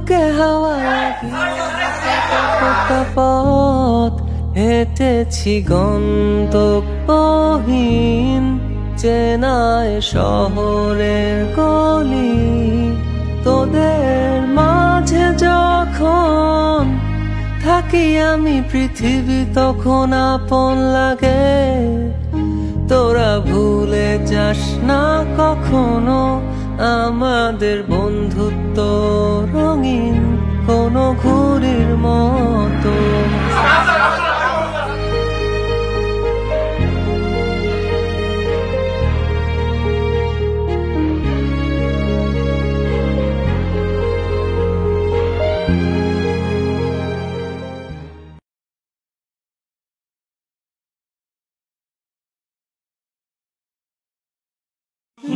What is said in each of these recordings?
বুকে হাওয়া পথ হেঁটেছি গন্তব্যহীন চেনায় শহরের গলি। তোদের মাঝে যখন থাকি আমি পৃথিবী তখন আপন লাগে। তোরা ভুলে যাস না কখনো আমাদের বন্ধুত্ব রঙিন কোনো ঘুড়ির মতো।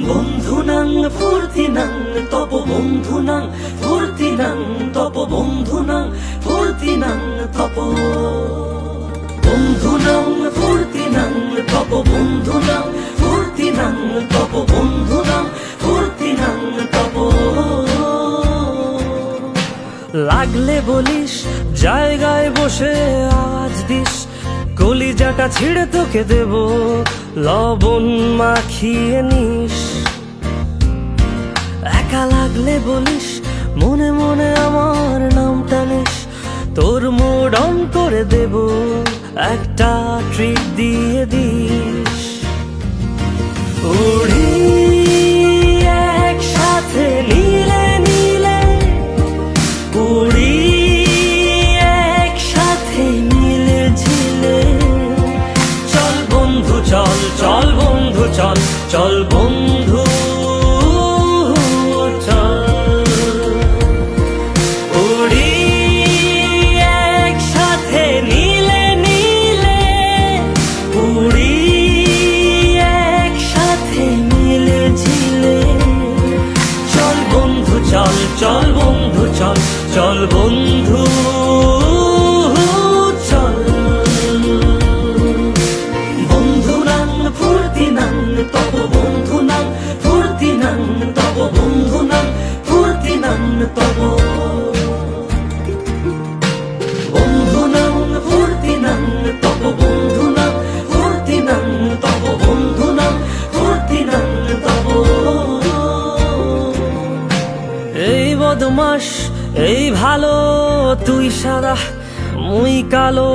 বন্ধুনাং ফুর্তিনাং তপ বন্ধুনাং ফুর্তিনাং তপ বন্ধুনাং ফুর্তিনাং তপ বন্ধুনাং ফুর্তিনাং তপ বন্ধুনাং ফুর্তিনাং তপ বন্ধুনাং ফুর্তিনাং তপ। লাগলে বলিস জায়গায় বসে আওয়াজ দিস কলিজাটা ছিঁড়ে তোকে দেব লবণ মাখিয়ে নিস। একা লাগলে বলিস মনে মনে আমার নামটা নিস তোর মুড অন করে দেব একটা ট্রিট দিয়ে দিস। উড়ি একসাথে নীলে নীলে উড়ি একসাথে মিলে ঝিলে। চল বন্ধু চল চল বন্ধু চল চল বন্ধু চল। উড়ি একসাথে নীলে নীলে উড়ি একসাথে মিলে ঝিলে। চল বন্ধু চল চল বন্ধু চল চল বন্ধু চল। বন্ধুনাং ফুর্তিনাং তব বন্ধুনাং ফুর্তিনাং তব বন্ধুনাং ফুর্তিনাং তব বন্ধুনাং ফুর্তিনাং তব বন্ধুনাং ফুর্তিনাং তব বন্ধুনাং ফুর্তিনাং তব। এই বদমাস এই ভালো তুই সাদা মুই কালো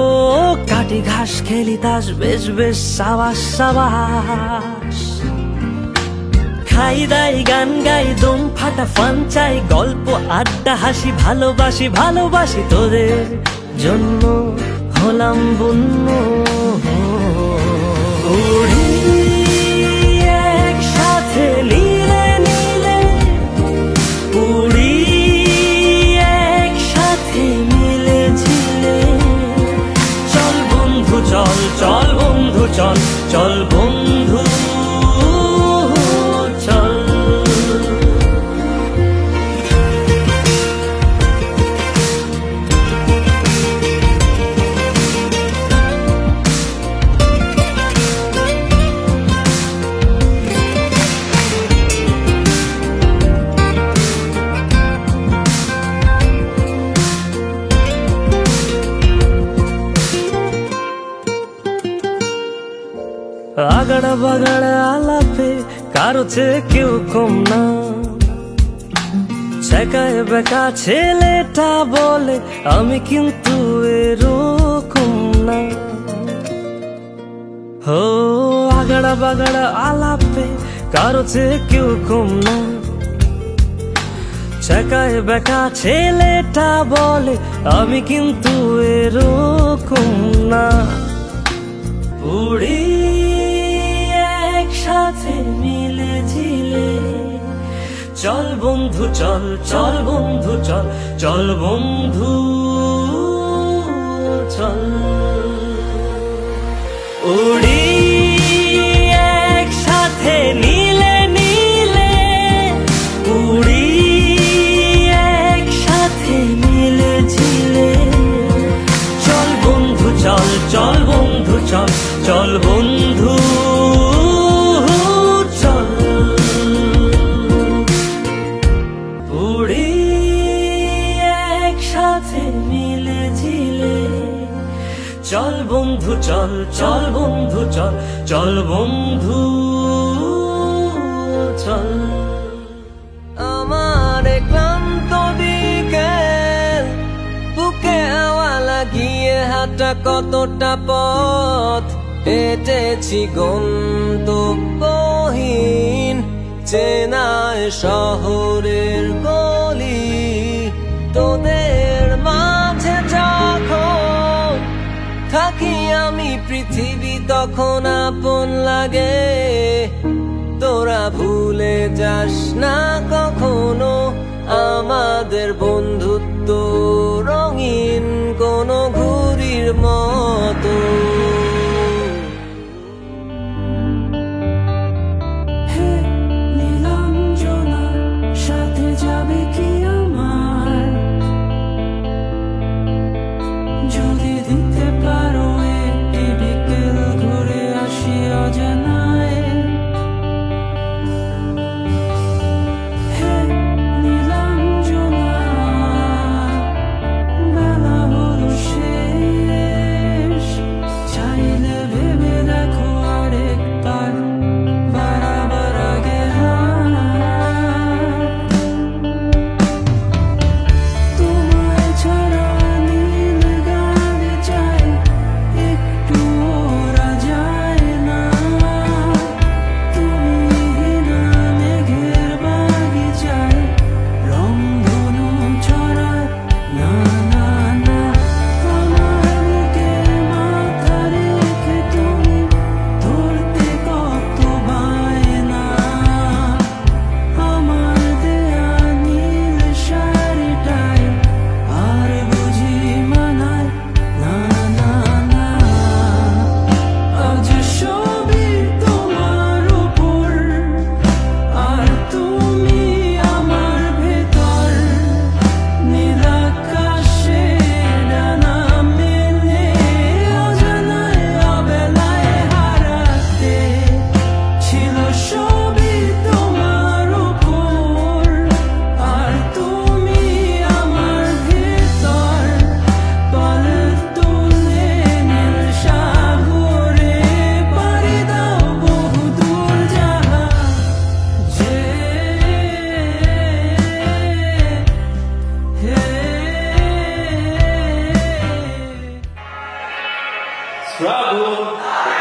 কাটি ঘাস খেলি তাস বেশ বেশ সাবাস সাবাস। খাই দাই গান গাই দম ফাটা ফান চাই গল্প আড্ডা হাসি ভালোবাসি ভালোবাসি তোদের জন্য হলাম বন্য। উড়ি একসাথে নীলে নীলে উড়ি একসাথে মিলে ঝিলে। চল বন্ধু চল চল বন্ধু চল চল বন্ধু চল। আগাড়া বাগাড়া আলাপে কারো চেয়ে কেউ কম না। ছেকায় বেকা ছেলেটা বলে আমি কিন্তু এরকম না। হো আগাড়া বাগাড়া আলাপে কারো চেয়ে কেউ কম না। ছেকায় বেকা ছেলেটা বলে আমি কিন্তু এরকম না। উড়ি একসাথে মিলে ঝিলে। চল বন্ধু চল চল বন্ধু চল চল বন্ধু চল। উড়ি একসাথে নীলে নীলে উড়ি একসাথে মিলে ঝিলে। চল বন্ধু চল চল বন্ধু চল চল বন্ধু চল। উড়ি চল বন্ধু চল, চল বন্ধু চল, চল বন্ধু চল। আমার ক্লান্ত বিকেল, বুকে হাওয়া লাগিয়ে হাঁটা কতটা পথ হেঁটেছি গন্তব্যহীন চেনায় শহরের গলি। তোদের মাঝে যখন থাকি আমি পৃথিবী তখন আপন লাগে। তোরা ভুলে যাস না কখনো আমাদের বন্ধুত্ব রঙিন কোনো ঘুড়ির মতো। Bravo!